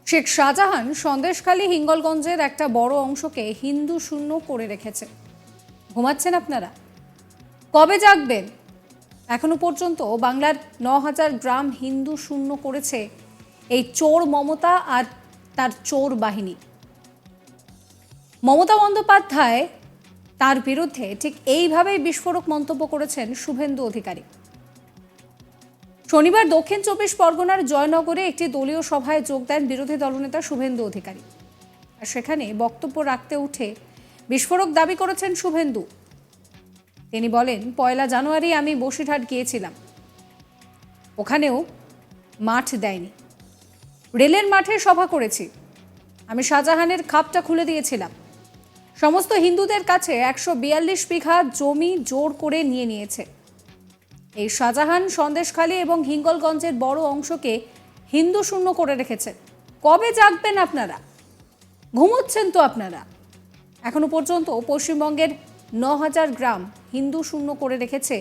শেখ শাহজাহান সন্দেশখালী হিঙ্গলগঞ্জের একটা বড় অংশকে হিন্দু শূন্য করে রেখেছে। ঘুমাচ্ছেন আপনারা? কবে জাগবেন? এখনো পর্যন্ত বাংলার ৯,০০০ গ্রাম হিন্দু শূন্য করেছে এই চোর মমতা আর তার চোর বাহিনী। মমতা বন্দ্যোপাধ্যায় তার বিরুদ্ধে ঠিক এইভাবেই বিস্ফোরক মন্তব্য করেছেন শুভেন্দু অধিকারী। শনিবার দক্ষিণ ২৪ পরগনার জয়নগরে একটি দলীয় সভায় যোগ দেন বিরোধী দলনেতা শুভেন্দু অধিকারী। আর সেখানে বক্তব্য রাখতে উঠে বিস্ফোরক দাবি করেছেন শুভেন্দু। তিনি বলেন, ১ জানুয়ারি আমি বসিরহাট গিয়েছিলাম, ওখানেও মাঠ দেয়নি, রেলের মাঠে সভা করেছি, আমি শাহজাহানের খাপটা খুলে দিয়েছিলাম, সমস্ত হিন্দুদের কাছে ১৪২ বিঘা জমি জোর করে নিয়েছে। এই শাহজাহান সন্দেশখালী এবং হিঙ্গলগঞ্জের বড় অংশকে হিন্দু শূন্য করে রেখেছেন। কবে জাগবেন আপনারা? ঘুমোচ্ছেন তো আপনারা? এখনো পর্যন্ত পশ্চিমবঙ্গের ৯,০০০ গ্রাম হিন্দু শূন্য করে রেখেছে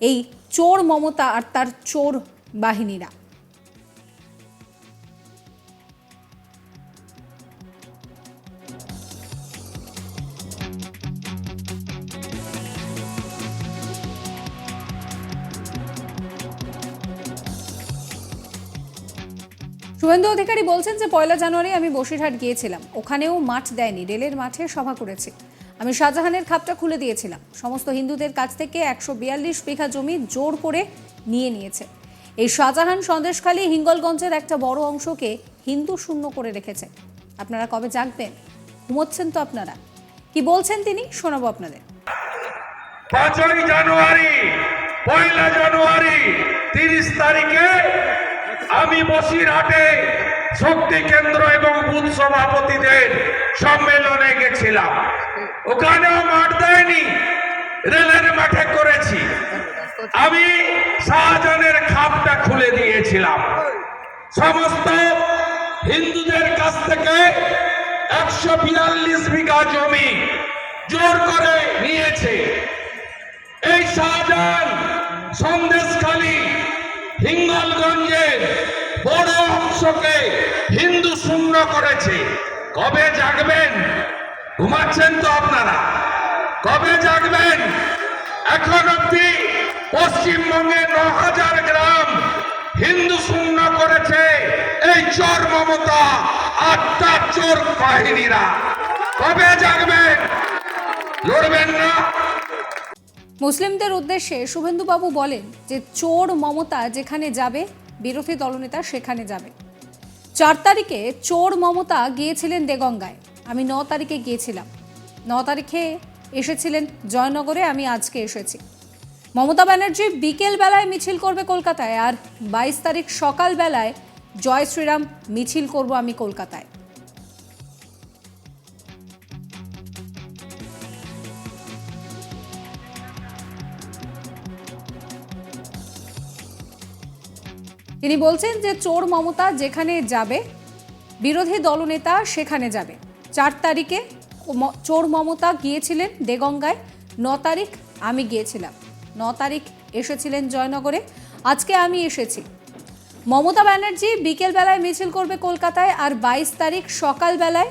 এই চোর মমতা আর তার চোর বাহিনীরা। শুভেন্দু অধিকারী বলছেন যে ১ জানুয়ারি আমি বসিরহাট গিয়েছিলাম, ওখানেও মাঠ দেয়নি, রেলের মাঠে সভা করেছি, আমি শাহজাহানের খাপটা খুলে দিয়েছিলাম, সমস্ত হিন্দুদের কাছ থেকে ১৪২ বিঘা জমি জোর করে নিয়েছে। এই শাহজাহান সন্দেশখালী হিঙ্গলগঞ্জের একটা বড় অংশকে হিন্দু শূন্য করে রেখেছে। আপনারা কবে জাগবেন? ঘুমোচ্ছেন তো আপনারা? কি বলছেন তিনি, শোনাবো আপনাদের। ৫ জানুয়ারি, ১ জানুয়ারি, ৩০ তারিখে আমি বসিরহাটে শক্তি কেন্দ্র এবং বুথ সভাপতিদের সম্মেলনে গেছিলাম, ওখানেও মাঠ দেয়নি, রেলের মাঠে করেছি, আমি শাহজাহানের খাপটা খুলে দিয়েছিলাম, সমস্ত হিন্দুদের কাছ থেকে ১৪২ বিঘা জমি জোর করে নিয়েছে। এই শাহজাহান সন্দেশখালী হিঙ্গলগঞ্জের বড় অংশকে হিন্দু শূন্য করেছে। কবে জাগবেন? ঘুমাচ্ছেন তো আপনারা? কবে জাগবেন? এখন অব্দি পশ্চিমবঙ্গে ৯,০০০ গ্রাম হিন্দু শূন্য করেছে এই চোর মমতা আর তার চোর বাহিনীরা। কবে জাগবেন? লড়বেন না? মুসলিমদের উদ্দেশ্যে শুভেন্দুবাবু বলেন যে চোর মমতা যেখানে যাবে বিরোধী দলনেতা সেখানে যাবে। ৪ তারিখে চোর মমতা গিয়েছিলেন দেগঙ্গায়, আমি ৯ তারিখে গিয়েছিলাম, ৯ তারিখে এসেছিলেন জয়নগরে, আমি আজকে এসেছি। মমতা ব্যানার্জি বিকেল বেলায় মিছিল করবে কলকাতায়, আর ২২ তারিখ সকাল বেলায় জয় শ্রীরাম মিছিল করব আমি কলকাতায়। তিনি বলছেন যে চোর মমতা যেখানে যাবে বিরোধী দলনেতা সেখানে যাবে। ৪ তারিখে চোর মমতা গিয়েছিলেন দেগঙ্গায়, ৯ তারিখ আমি গিয়েছিলাম, ৯ তারিখ এসেছিলেন জয়নগরে, আজকে আমি এসেছি। মমতা ব্যানার্জি বিকেল বেলায় মিছিল করবে কলকাতায়, আর ২২ তারিখ সকাল বেলায়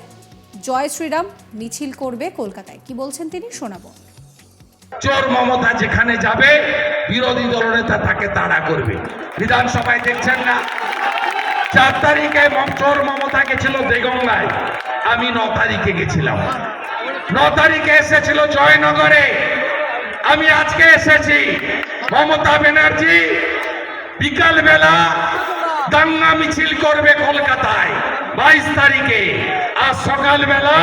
জয় শ্রীরাম মিছিল করবে কলকাতায়। কি বলছেন তিনি, শোনাবো। চোর মমতা যেখানে যাবে বিরোধী দলনেতা তাকে তাড়া করবে। বিধানসভায় দেখছেন না, ৪ তারিখে চোর মমতা গেছিল দেগঙ্গায়, আমি ৯ তারিখে গেছিলাম, ৯ তারিখে এসেছিল জয়নগরে, আমি আজকে এসেছি। মমতা ব্যানার্জি বিকাল বেলা দাঙ্গা মিছিল করবে কলকাতায় ২২ তারিখে, আর সকালবেলা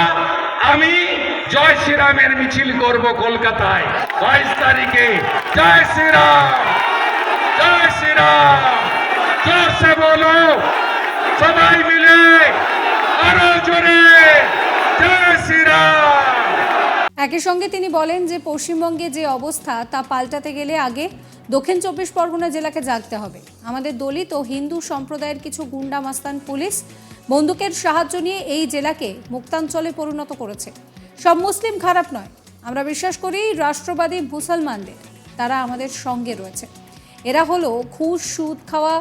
আমি জয় শ্রীরামের মিছিল করব কলকাতায় ২২ তারিখে। জয় শ্রীরাম, জয় শ্রীরাম, জোর সে বলো, সবাই মিলে আরো জোরে জয় শ্রীরাম। একই সঙ্গে তিনি বলেন যে পশ্চিমবঙ্গে যে অবস্থা তা পাল্টাতে গেলে আগে দক্ষিণ ২৪ পরগনা জেলাকে জাগতে হবে। আমাদের দলিত ও হিন্দু সম্প্রদায়ের কিছু গুন্ডা মাস্তান পুলিশ বন্দুকের সাহায্য নিয়ে এই জেলাকে মুক্তাঞ্চলে পরিণত করেছে। সব মুসলিম খারাপ নয়, আমরা বিশ্বাস করি রাষ্ট্রবাদী মুসলমানদের, তারা আমাদের সঙ্গে রয়েছে। এরা হলো ঘুষ সুদ খাওয়া,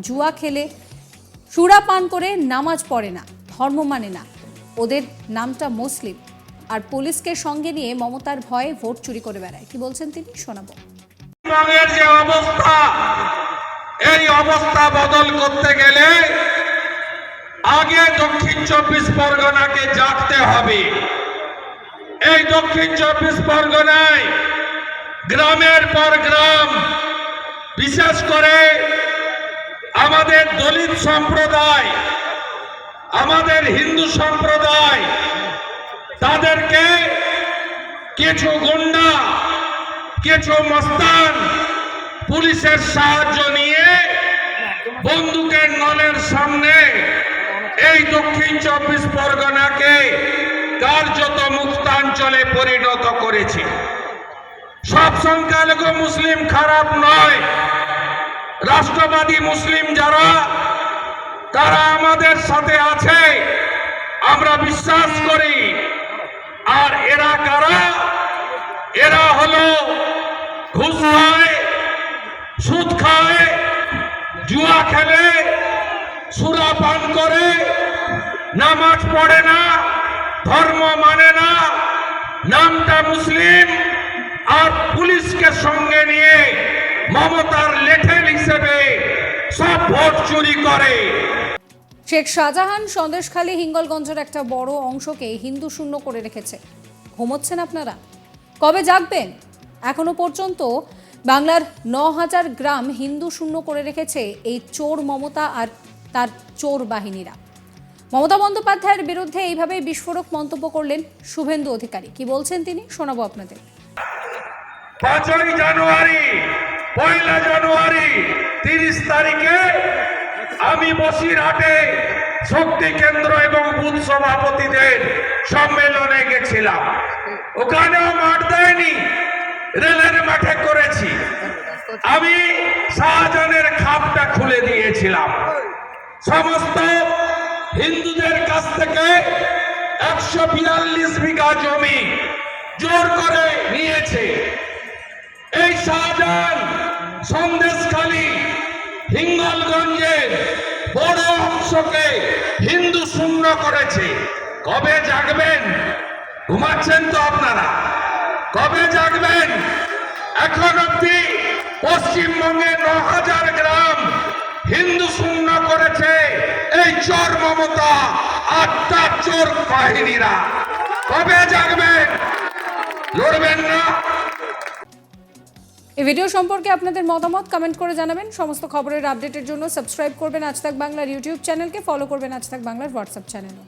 জুয়া খেলে সুরা পান করে নামাজ পড়ে না, ধর্ম মানে না, ওদের নামটা মুসলিম, আর পুলিশকে সঙ্গে নিয়ে মমতার ভয়ে ভোট চুরি করে বেড়ায়। কি বলছেন তিনি, শোনাবো। পশ্চিমবঙ্গের যে অবস্থা, এই অবস্থা বদল করতে গেলে আগে দক্ষিণ 24 পরগনাকে জাগতে হবে। এই দক্ষিণ 24 পরগনায় গ্রামের পর গ্রাম, বিশেষ করে আমাদের দলিত সম্প্রদায়, আমাদের হিন্দু সম্প্রদায়, তাদেরকে কিছু গুন্ডা, কিছু মস্তান পুলিশের সাহায্য নিয়ে বন্দুকের নলের সামনে এই দক্ষিণ 24 পরগনাকে কার্যত মুক্তাঞ্চলে পরিণত করেছে। সব সংখ্যালঘু মুসলিম খারাপ নয়, রাষ্ট্রবাদী মুসলিম যারা, তারা আমাদের সাথে আছে, আমরা বিশ্বাস করি। আর এরা কারা? এরা হলো ঘুষ খায়, সুদ খায়, জুয়া খেলে, সুরা পান করে, নামাজ পড়ে না, ধর্ম মানে না, নামটা মুসলিম, আর পুলিশকে সঙ্গে নিয়ে মমতার লেঠেল হিসেবে সব ভোট চুরি করে। শেখ শাহজাহান সন্দেশখালী হিঙ্গলগঞ্জের একটা বড় অংশকে হিন্দু শূন্য করে রেখেছে। ঘুমোচ্ছেন আপনারা? কবে জাগবেন? এখনো পর্যন্ত বাংলার 9000 গ্রাম হিন্দু শূন্য করে রেখেছে এই চোর মমতা আর তার চোর বাহিনীরা। মমতা বন্দ্যোপাধ্যায়ের বিরুদ্ধে এইভাবে বিস্ফোরক মন্তব্য করলেন শুভেন্দু অধিকারী। কি বলছেন তিনি, শোনাবো আপনাদের। 5ই জানুয়ারি, 1 জানুয়ারি, 30 তারিখে আমি বসিরহাটে শক্তি কেন্দ্র এবং বুথ সভাপতিদের সম্মেলনে গেছিলাম। ওখানেও মাঠ দেয়নি, রেলের মাঠে করেছি। আমি শাহজাহানের খাপটা খুলে দিয়েছিলাম। সমস্ত হিন্দুদের কাছ থেকে 142 বিঘা জমি জোর করে নিয়েছে। এই শাহজাহান সন্দেশখালী হিঙ্গলগঞ্জের বড় অংশকে হিন্দু শূন্য করেছে। কবে জাগবেন? ঘুমাচ্ছেন তো আপনারা? কবে জাগবেন? এখন অব্দি পশ্চিমবঙ্গে 9000 গ্রাম হিন্দু শূন্য করেছে এই চোর মমতা আর তার চোর বাহিনীরা। কবে জাগবেন? লড়বেন না? এই ভিডিও সম্পর্কে আপনাদের মতামত কমেন্ট করে জানাবেন। সমস্ত খবরের আপডেটের জন্য সাবস্ক্রাইব করবেন আজ তাক বাংলার ইউটিউব চ্যানেলকে, ফলো করবেন আজ তাক বাংলার হোয়াটসঅ্যাপ চ্যানেলও।